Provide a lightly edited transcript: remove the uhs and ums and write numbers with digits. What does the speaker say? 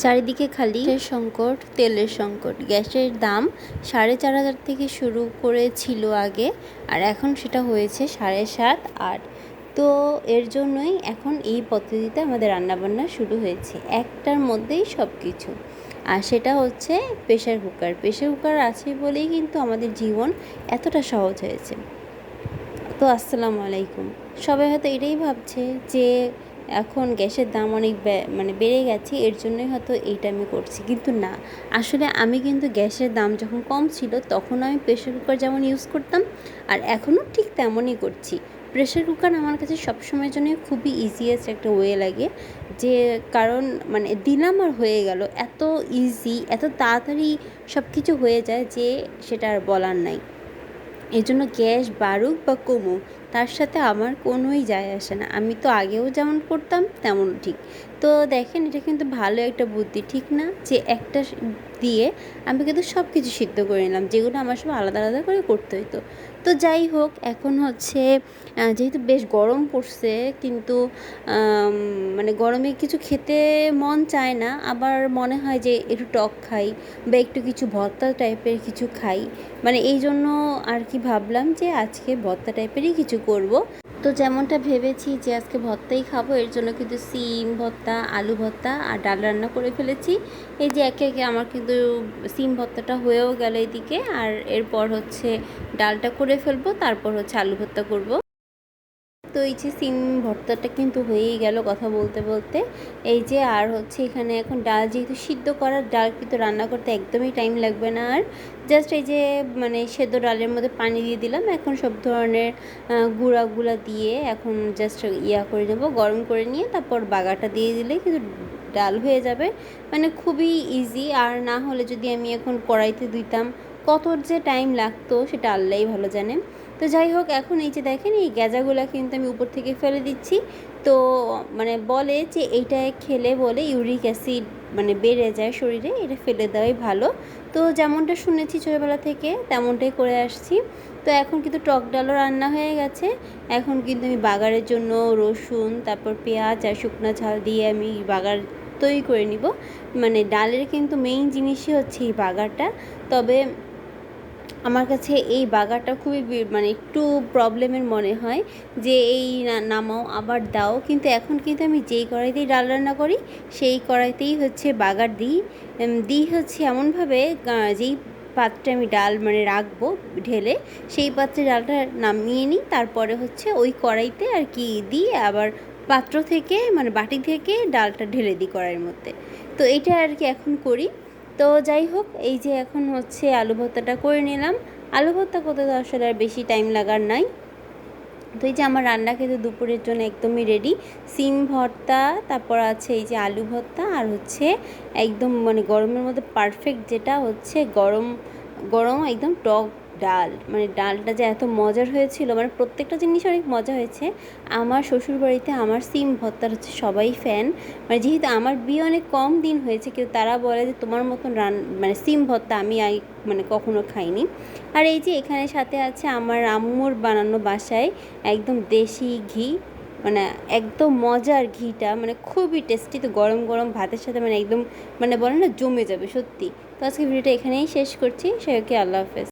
চারিদিকে খালি গ্যাসের সংকট, তেলের সংকট। গ্যাসের দাম 4,500 থেকে শুরু করেছিল আগে, আর এখন সেটা হয়েছে 7,500 8। তো এর জন্যই এখন এই পদ্ধতিতে আমাদের রান্নাবান্না শুরু হয়েছে, একটার মধ্যেই সব কিছু। আর সেটা হচ্ছে প্রেশার কুকার। প্রেশার কুকার আছে বলেই কিন্তু আমাদের জীবন এতটা সহজ হয়েছে। তো আসসালামু আলাইকুম। সবাই হয়তো এটাই ভাবছে যে এখন গ্যাসের দাম অনেক বেড়ে গেছে, এর জন্যই হয়তো এইটা আমি করছি, কিন্তু না। আসলে আমি কিন্তু গ্যাসের দাম যখন কম ছিল তখন আমি প্রেশার কুকার যেমন ইউজ করতাম, আর এখনও ঠিক তেমনই করছি। প্রেশার কুকার আমার কাছে সবসময়ের জন্য খুবই ইজিয়েস্ট একটা ওয়ে লাগে, যে কারণ দিলাম আর হয়ে গেল, এত ইজি, এত তাড়াতাড়ি সব কিছু হয়ে যায় যে সেটা আর বলার নাই। এই জন্য গ্যাস বাড়ুক বা কমুক তার সাথে আমার কোনোই যায় আসে না। আমি তো আগেও যেমন করতাম তেমন ঠিক। তো দেখেন, এটা কিন্তু ভালো একটা বুদ্ধি, ঠিক না? যে একটা দিয়ে আমি কিন্তু সব কিছু সিদ্ধ করে নিলাম, যেগুলো আমার সব আলাদা আলাদা করে করতে হতো। তো যাই হোক, এখন হচ্ছে যেহেতু বেশ গরম পড়ছে, কিন্তু গরমে কিছু খেতে মন চায় না, আবার মনে হয় যে একটু টক খাই বা একটু কিছু ভর্তা টাইপের কিছু খাই। এই জন্য আর কি ভাবলাম যে আজকে ভর্তা টাইপেরই কিছু করব। তো যেমনটা ভেবেছি যে আজকে ভর্তাই খাবো, এর জন্য কিন্তু সিম ভর্তা, আলু ভর্তা আর ডাল রান্না করে ফেলেছি। এই যে একে একে আমার কিন্তু সিম ভর্তাটা হয়েও গেল এদিকে, আর এরপর হচ্ছে ডালটা করে ফেলবো, তারপর হচ্ছে আলু ভর্তা করব। তো এই যে সিম ভর্তাটা কিন্তু হয়েই গেল কথা বলতে বলতে। এই যে আর হচ্ছে এখানে এখন ডাল, যেহেতু সিদ্ধ করার ডাল, কিন্তু রান্না করতে একদমই টাইম লাগবে না। আর জাস্ট এই যে সেদ্ধ ডালের মধ্যে পানি দিয়ে দিলাম, এখন সব ধরনের গুঁড়া দিয়ে এখন জাস্ট করে নেবো, গরম করে নিয়ে তারপর বাগারটা দিয়ে দিলে কিন্তু ডাল হয়ে যাবে। খুবই ইজি। আর না হলে যদি আমি এখন কড়াইতে দিতাম, কত যে টাইম লাগতো সেটা আল্লাহই ভালো জানে। তো যাই হোক, এখন এই যে দেখেন, এই গ্যাজাগুলো কিন্তু আমি উপর থেকে ফেলে দিচ্ছি। তো বলে যে এইটা খেলে বলে ইউরিক অ্যাসিড বেড়ে যায় শরীরে, এটা ফেলে দেওয়াই ভালো। তো যেমনটা শুনেছি ছোটোবেলা থেকে তেমনটাই করে আসছি। তো এখন কিন্তু টক ডালও রান্না হয়ে গেছে। এখন কিন্তু আমি বাগারের জন্য রসুন, তারপর পেঁয়াজ আর শুকনো ঝাল দিয়ে আমি বাগার তৈরি করে নিব। ডালের কিন্তু মেইন জিনিসই হচ্ছে এই বাগারটা। তবে আমার কাছে এই বাগারটা খুবই একটু প্রবলেমের মনে হয়, যে এই নামাও আবার দাও। কিন্তু এখন কিন্তু আমি যেই কড়াইতেই ডাল রান্না করি সেই কড়াইতেই হচ্ছে বাগার দিই হচ্ছে এমনভাবে, যেই পাত্রে আমি ডাল রাখবো ঢেলে, সেই পাত্রে ডালটা নামিয়ে নিই, তারপরে হচ্ছে ওই কড়াইতে আর কি দিই, আবার পাত্র থেকে বাটি থেকে ডালটা ঢেলে দিই কড়াইয়ের মধ্যে। তো এটা আর কি এখন করি। তো যাই হোক, এই যে এখন হচ্ছে আলু ভর্তাটা করে নিলাম। আলু ভর্তা করতে তো আসলে আর বেশি টাইম লাগার নাই। তো এই যে আমার রান্না কিন্তু দুপুরের জন্য একদমই রেডি। সিম ভর্তা, তারপর আছে এই যে আলু ভর্তা, আর হচ্ছে একদম গরমের মধ্যে পারফেক্ট, যেটা হচ্ছে গরম গরম একদম টক ডাল। ডালটা যে এত মজার হয়েছিল, প্রত্যেকটা জিনিস অনেক মজা হয়েছে। আমার শ্বশুরবাড়িতে আমার সিম ভর্তার হচ্ছে সবাই ফ্যান। যেহেতু আমার বিয়ে অনেক কম দিন হয়েছে, কিন্তু তারা বলে যে তোমার মতন সিম ভর্তা আমি কখনো খাইনি। আর এই যে এখানে সাথে আছে আমার আম্মুর বানানো বাসায় একদম দেশি ঘি, একদম মজার ঘিটা, খুবই টেস্টি। তো গরম গরম ভাতের সাথে একদম বলে না, জমে যাবে সত্যি। তো আজকে ভিডিওটা এখানেই শেষ করছি। সবাইকে আল্লাহ হাফেজ।